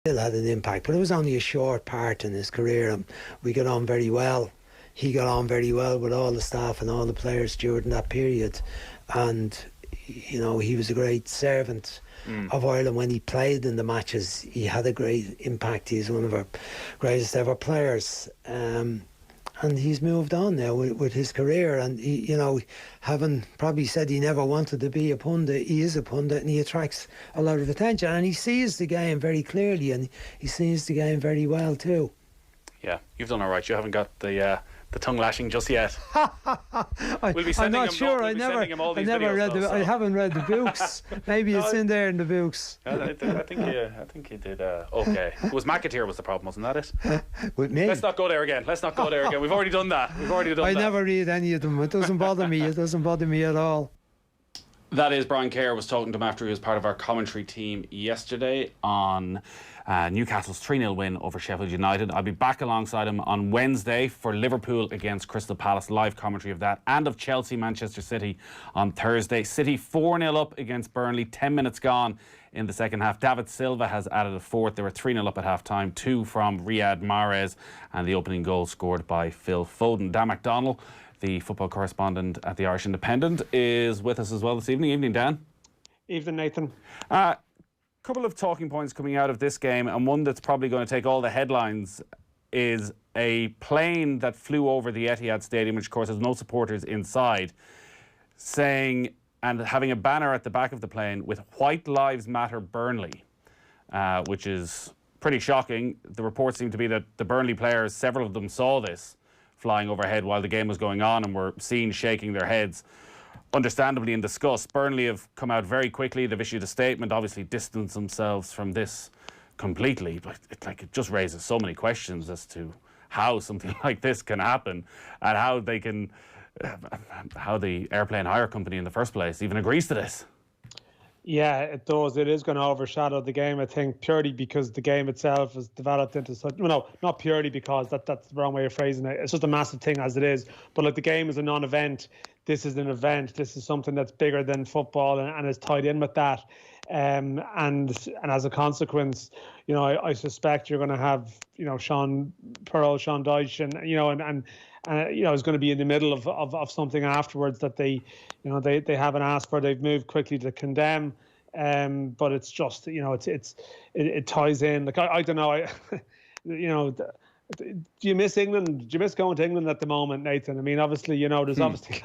still had an impact, but it was only a short part in his career, and we got on very well. He got on very well with all the staff and all the players during that period, and he was a great servant of Ireland when he played in the matches. He had a great impact. He's one of our greatest ever players, and he's moved on now with his career. And he, having probably said he never wanted to be a pundit, he is a pundit, and he attracts a lot of attention. And he sees the game very clearly, and he sees the game very well too. Yeah, you've done all right. You haven't got the tongue lashing just yet. We'll be sending I'm not sure. I never read the. I haven't read the books. Maybe it's in there in the books. I think you did. Okay. It was McAteer was the problem, wasn't that it? With me. Let's not go there again. We've already done that. I never read any of them. It doesn't bother me. It doesn't bother me at all. That is, Brian Kerr was talking to him after he was part of our commentary team yesterday on Newcastle's 3-0 win over Sheffield United. I'll be back alongside him on Wednesday for Liverpool against Crystal Palace, live commentary of that, and of Chelsea-Manchester City on Thursday. City 4-0 up against Burnley, 10 minutes gone in the second half. David Silva has added a fourth. They were 3-0 up at half-time, 2 from Riyad Mahrez, and the opening goal scored by Phil Foden. Dan McDonnell, the football correspondent at the Irish Independent, is with us as well this evening. Evening, Dan. Evening, Nathan. Couple of talking points coming out of this game, and one that's probably going to take all the headlines is a plane that flew over the Etihad Stadium, which of course has no supporters inside, saying and having a banner at the back of the plane with "White Lives Matter Burnley," which is pretty shocking. The reports seem to be that the Burnley players, several of them, saw this flying overhead while the game was going on and were seen shaking their heads, understandably in disgust. Burnley have come out very quickly. They've issued a statement, obviously distanced themselves from this completely, but it just raises so many questions as to how something like this can happen and how the airplane hire company in the first place even agrees to this. Yeah, it does. It is going to overshadow the game, I think, purely because the game itself has developed into such... Well, no, not purely because that's the wrong way of phrasing it. It's just a massive thing as it is. But like the game is a non-event. This is an event. This is something that's bigger than football and is tied in with that. And as a consequence, I suspect you're going to have, Sean Pearl, Sean Dyche, and is going to be in the middle of something afterwards that they haven't asked for. They've moved quickly to condemn, but it's just it ties in. Like I don't know, do you miss England? Do you miss going to England at the moment, Nathan? I mean, obviously, there's obviously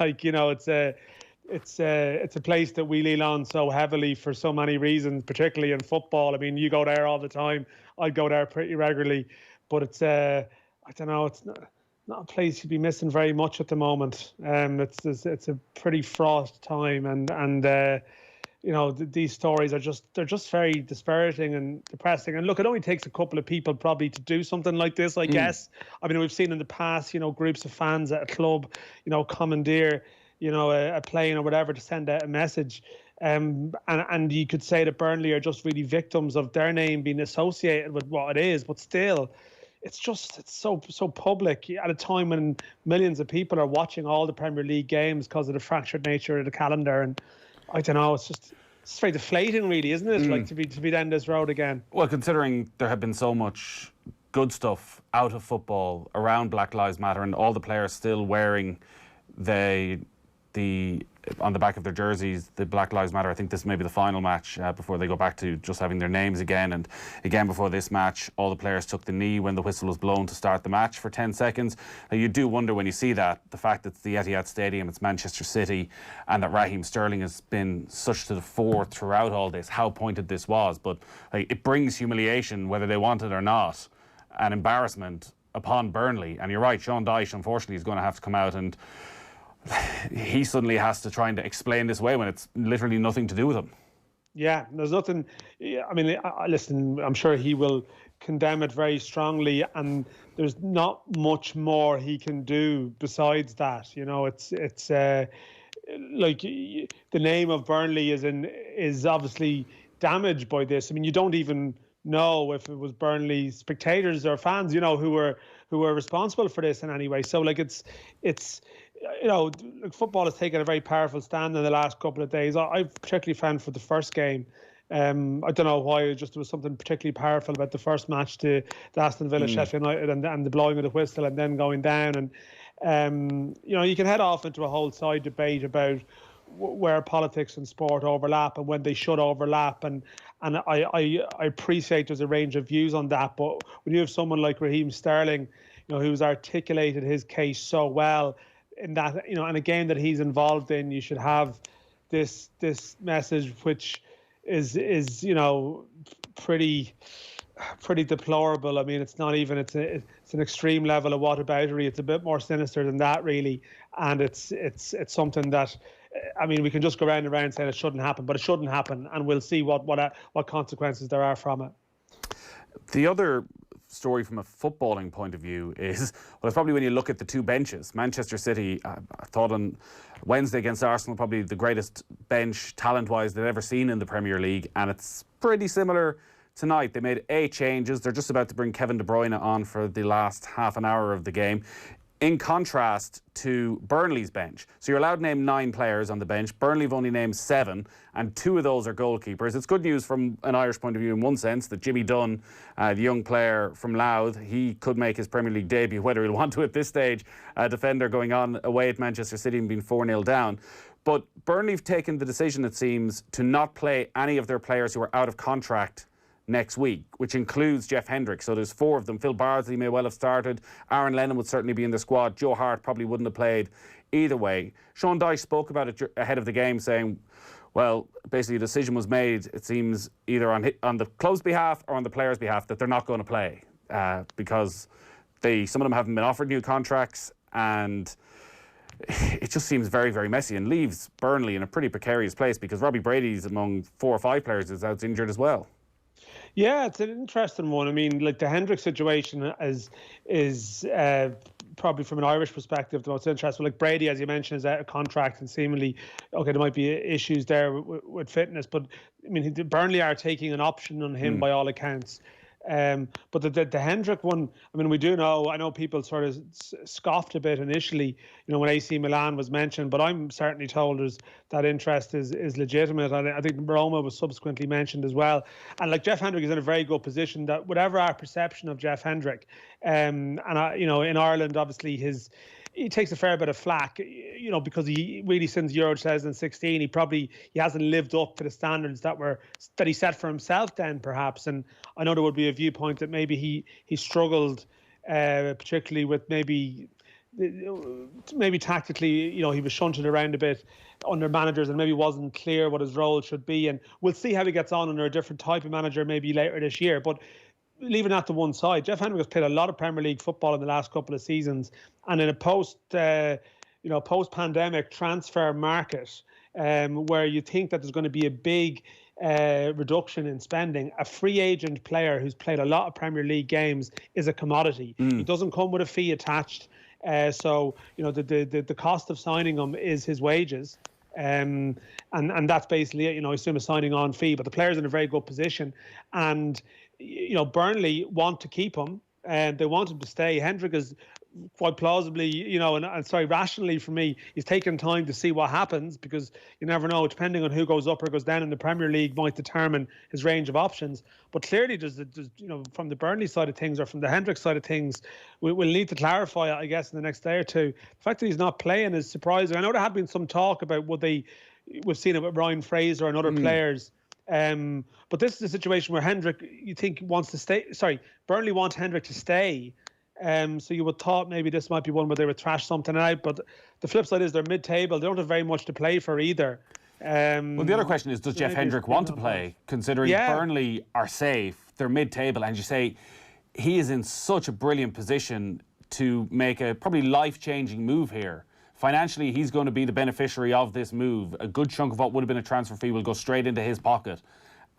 it's a place that we lean on so heavily for so many reasons, particularly in football. I mean, you go there all the time. I go there pretty regularly, but it's I don't know, it's not a place you'd be missing very much at the moment. It's a pretty fraught time, and these stories are just very dispiriting and depressing. And look, it only takes a couple of people probably to do something like this, I guess. I mean, we've seen in the past, groups of fans at a club, commandeer, a plane or whatever to send out a message. And you could say that Burnley are just really victims of their name being associated with what it is, but still, it's so public at a time when millions of people are watching all the Premier League games because of the fractured nature of the calendar. And I don't know, it's very deflating, really, isn't it? Like to be down this road again. Well, considering there have been so much good stuff out of football around Black Lives Matter, and all the players still wearing the on the back of their jerseys, the Black Lives Matter. I think this may be the final match before they go back to just having their names again. And again, before this match, all the players took the knee when the whistle was blown to start the match for 10 seconds. Now, you do wonder when you see that, the fact that it's the Etihad Stadium, it's Manchester City, and that Raheem Sterling has been such to the fore throughout all this, how pointed this was. But it brings humiliation, whether they want it or not, and embarrassment upon Burnley. And you're right, Sean Dyche, unfortunately, is going to have to come out and he suddenly has to try and explain this away when it's literally nothing to do with him. Yeah, there's nothing. I mean, listen, I'm sure he will condemn it very strongly, and there's not much more he can do besides that. It's like the name of Burnley is obviously damaged by this. I mean, you don't even know if it was Burnley spectators or fans, who were responsible for this in any way. So, like, it's. Football has taken a very powerful stand in the last couple of days. I've particularly found for the first game, I don't know why. Just there was something particularly powerful about the first match to Aston Villa, Sheffield United, and the blowing of the whistle and then going down. And you can head off into a whole side debate about where politics and sport overlap and when they should overlap. And I appreciate there's a range of views on that. But when you have someone like Raheem Sterling, who's articulated his case so well in that, in a game that he's involved in, you should have this message, which is pretty deplorable. I mean, it's not even, it's an extreme level of whataboutery. It's a bit more sinister than that, really. And it's something that, I mean, we can just go round and round saying it shouldn't happen, but it shouldn't happen, and we'll see what consequences there are from it. The other story from a footballing point of view is, well, it's probably when you look at the two benches. Manchester City, I thought on Wednesday against Arsenal, probably the greatest bench talent-wise they've ever seen in the Premier League, and it's pretty similar tonight. They made 8 changes. They're just about to bring Kevin De Bruyne on for the last half an hour of the game, in contrast to Burnley's bench. So you're allowed to name 9 players on the bench. Burnley have only named 7, and 2 of those are goalkeepers. It's good news from an Irish point of view in one sense that Jimmy Dunn, the young player from Louth, he could make his Premier League debut, whether he'll want to at this stage. Defender going on away at Manchester City and being 4-0 down. But Burnley have taken the decision, it seems, to not play any of their players who are out of contract next week, which includes Jeff Hendrick. So there's 4 of them. Phil Bardsley may well have started. Aaron Lennon would certainly be in the squad. Joe Hart probably wouldn't have played either way. Sean Dyche spoke about it ahead of the game, saying, well, basically a decision was made, it seems, either on the club's behalf or on the players' behalf, that they're not going to play because some of them haven't been offered new contracts, and it just seems very, very messy and leaves Burnley in a pretty precarious place because Robbie Brady's among 4 or 5 players who's out injured as well. Yeah, it's an interesting one. I mean, like the Hendrick situation is probably from an Irish perspective the most interesting. Like Brady, as you mentioned, is out of contract, and seemingly, okay, there might be issues there with fitness, but I mean, Burnley are taking an option on him by all accounts. But the Hendrick one, I mean, we do know, I know people sort of scoffed a bit initially, when AC Milan was mentioned, but I'm certainly told that interest is legitimate. I think Roma was subsequently mentioned as well. And like Jeff Hendrick is in a very good position that whatever our perception of Jeff Hendrick, in Ireland, obviously he takes a fair bit of flack, because he really, since Euro 2016, he hasn't lived up to the standards that he set for himself then, perhaps. And I know there would be a viewpoint that maybe he struggled, particularly with maybe tactically, he was shunted around a bit under managers and maybe wasn't clear what his role should be. And we'll see how he gets on under a different type of manager maybe later this year. But leaving that to one side, Jeff Hendrick has played a lot of Premier League football in the last couple of seasons, and in a post-pandemic transfer market, where you think that there's going to be a big reduction in spending, a free agent player who's played a lot of Premier League games is a commodity. He doesn't come with a fee attached, so the cost of signing him is his wages. And that's basically it. I assume a signing on fee, but the player's in a very good position, and Burnley want to keep him and they want him to stay. Hendrick is quite plausibly, and rationally for me, he's taking time to see what happens, because you never know, depending on who goes up or goes down in the Premier League might determine his range of options. But clearly there's from the Burnley side of things or from the Hendrick side of things, we'll need to clarify, I guess, in the next day or two. The fact that he's not playing is surprising. I know there had been some talk about we've seen it with Ryan Fraser and other players. But this is a situation where Hendrick, you think, wants to stay. Sorry, Burnley want Hendrick to stay. So you would thought maybe this might be one where they would thrash something out. But the flip side is they're mid-table. They don't have very much to play for either. Well, the other question is, does Jeff Hendrick want to play, considering Burnley are safe, they're mid-table, and you say he is in such a brilliant position to make a probably life-changing move here. Financially, he's going to be the beneficiary of this move. A good chunk of what would have been a transfer fee will go straight into his pocket.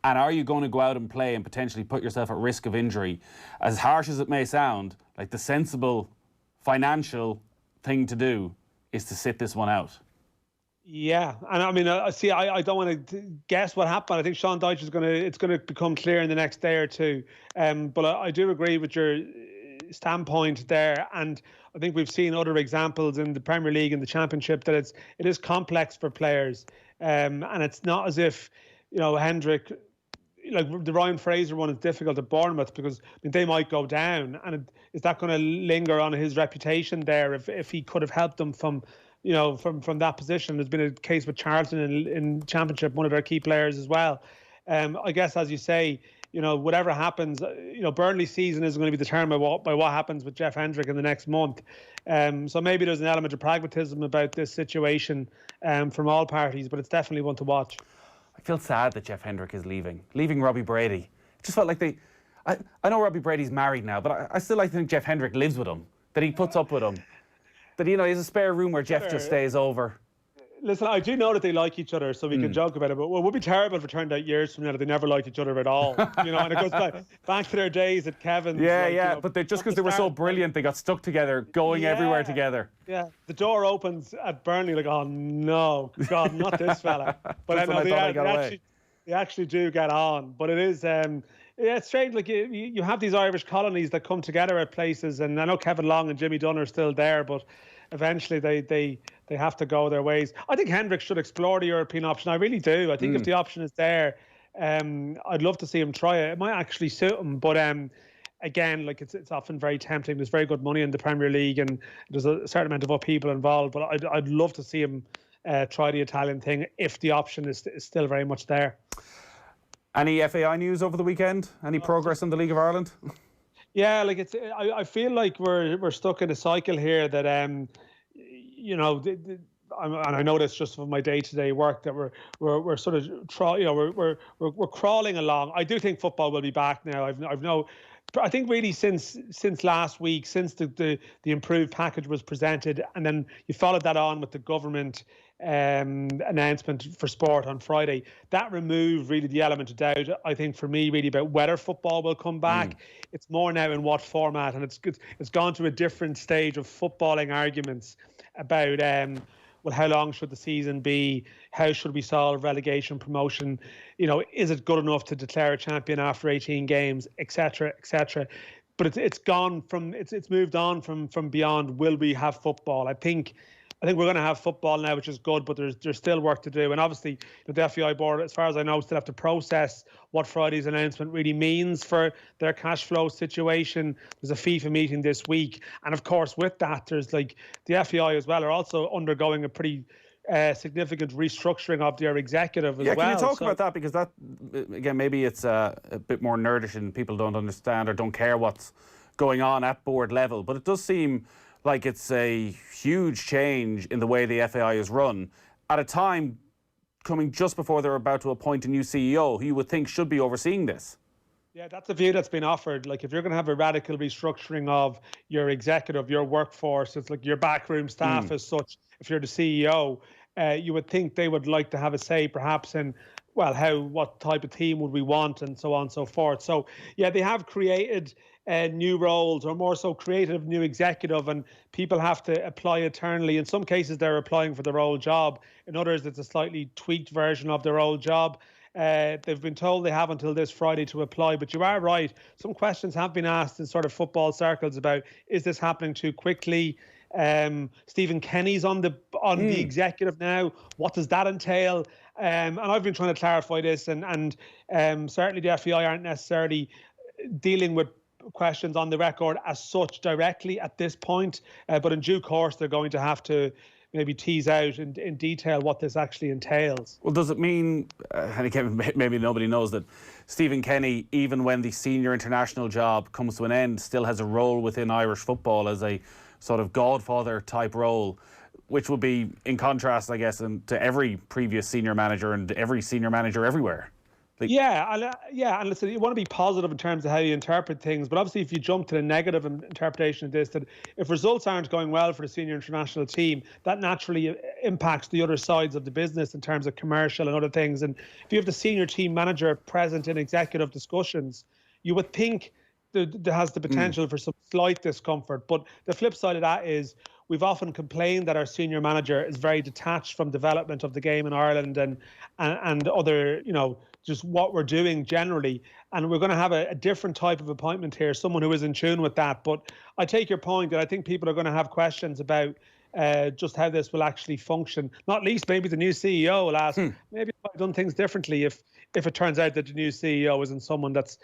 And are you going to go out and play and potentially put yourself at risk of injury? As harsh as it may sound, like the sensible financial thing to do is to sit this one out. Yeah, and I mean, I don't want to guess what happened. I think Sean Dyche it's going to become clear in the next day or two. But I do agree with your standpoint there, and I think we've seen other examples in the Premier League and the Championship that it is complex for players, and it's not as if Hendrick like the Ryan Fraser one is difficult at Bournemouth because they might go down, and is that going to linger on his reputation there if he could have helped them from that position? There's been a case with Charlton in Championship, one of their key players as well. I guess, as you say, whatever happens, Burnley's season is going to be determined by what happens with Jeff Hendrick in the next month. So maybe there's an element of pragmatism about this situation from all parties, but it's definitely one to watch. I feel sad that Jeff Hendrick is leaving Robbie Brady. It just felt like I know Robbie Brady's married now, but I still like to think Jeff Hendrick lives with him, that he puts up with him, that he has a spare room where Jeff just stays over. Listen, I do know that they like each other, so we can joke about it. But it would be terrible if it turned out years from now that they never liked each other at all. And it goes back to their days at Kevin's. Yeah. But just because they were so brilliant, they got stuck together, going everywhere together. Yeah, the door opens at Burnley, like, oh no, God, not this fella. But I know they actually do get on. But it is, it's strange. Like you have these Irish colonies that come together at places, and I know Kevin Long and Jimmy Dunn are still there, but eventually they have to go their ways. I think Hendrick should explore the European option. I really do. I think if the option is there, I'd love to see him try it. It might actually suit him, but again, like it's often very tempting. There's very good money in the Premier League, and there's a certain amount of upheaval involved. But I'd love to see him try the Italian thing if the option is still very much there. Any FAI news over the weekend? Any progress in the League of Ireland? Yeah, like I feel like we're stuck in a cycle here that and I know this just from my day-to-day work that we're sort of we're crawling along. I do think football will be back now. I think really since last week, since the improved package was presented, and then you followed that on with the government announcement for sport on Friday, that removed really the element of doubt, I think, for me, really about whether football will come back. It's more now in what format, and it's gone to a different stage of footballing arguments about how long should the season be? How should we solve relegation, promotion? Is it good enough to declare a champion after 18 games, etc., etc. But it's gone from it's moved on from beyond. Will we have football? I think we're going to have football now, which is good, but there's still work to do. And obviously, the FAI board, as far as I know, still have to process what Friday's announcement really means for their cash flow situation. There's a FIFA meeting this week. And of course, with that, there's the FAI as well are also undergoing a pretty significant restructuring of their executive as well. Yeah, can you talk about that? Because that, again, maybe it's a bit more nerdish and people don't understand or don't care what's going on at board level. But it does seem like it's a huge change in the way the FAI is run at a time coming just before they're about to appoint a new CEO who you would think should be overseeing this. Yeah, that's a view that's been offered. Like, if you're going to have a radical restructuring of your executive, your workforce, it's like your backroom staff as such, if you're the CEO, you would think they would like to have a say perhaps in, what type of team would we want and so on and so forth. So, yeah, they have created new roles, or more so created a new executive, and people have to apply internally. In some cases, they're applying for their old job. In others, it's a slightly tweaked version of their old job. They've been told they have until this Friday to apply, but you are right. Some questions have been asked in sort of football circles about, is this happening too quickly? Stephen Kenny's on the executive now. What does that entail? And I've been trying to clarify this, and certainly the FAI aren't necessarily dealing with questions on the record as such directly at this point, but in due course they're going to have to maybe tease out in detail what this actually entails. Well, does it mean, and again, maybe nobody knows, that Stephen Kenny, even when the senior international job comes to an end, still has a role within Irish football as a sort of godfather type role, which would be in contrast, I guess, to every previous senior manager and every senior manager everywhere? And listen, you want to be positive in terms of how you interpret things, but obviously if you jump to the negative interpretation of this, that if results aren't going well for the senior international team, that naturally impacts the other sides of the business in terms of commercial and other things. And if you have the senior team manager present in executive discussions, you would think there has the potential for some slight discomfort. But the flip side of that is, we've often complained that our senior manager is very detached from development of the game in Ireland and other, just what we're doing generally. And we're going to have a different type of appointment here, someone who is in tune with that. But I take your point that I think people are going to have questions about just how this will actually function. Not least, maybe the new CEO will ask, maybe if I've done things differently if it turns out that the new CEO isn't someone that's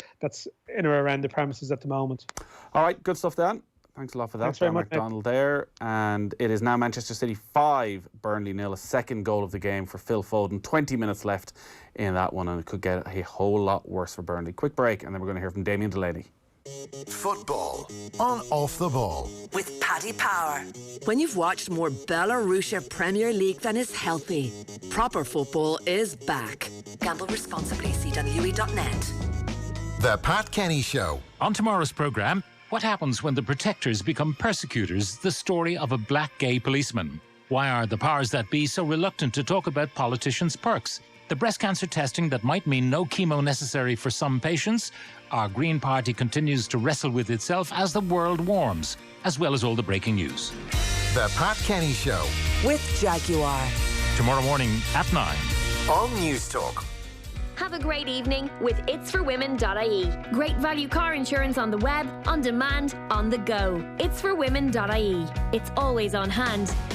in or around the premises at the moment. All right, good stuff, Dan. Thanks a lot for that. Thanks very much, McDonnell there. And it is now Manchester City 5, Burnley 0, a second goal of the game for Phil Foden. 20 minutes left in that one, and it could get a whole lot worse for Burnley. Quick break, and then we're going to hear from Damien Delaney. Football on Off the Ball with Paddy Power. When you've watched more Belarus Premier League than is healthy, proper football is back. Gamble responsibly. See wwe.net. The Pat Kenny Show. On tomorrow's programme, what happens when the protectors become persecutors? The story of a black gay policeman. Why are the powers that be so reluctant to talk about politicians' perks? The breast cancer testing that might mean no chemo necessary for some patients. Our Green Party continues to wrestle with itself as the world warms, as well as all the breaking news. The Pat Kenny Show. With Jaguar. Tomorrow morning at 9. On News Talk. Have a great evening with itsforwomen.ie. Great value car insurance on the web, on demand, on the go. Itsforwomen.ie. It's always on hand.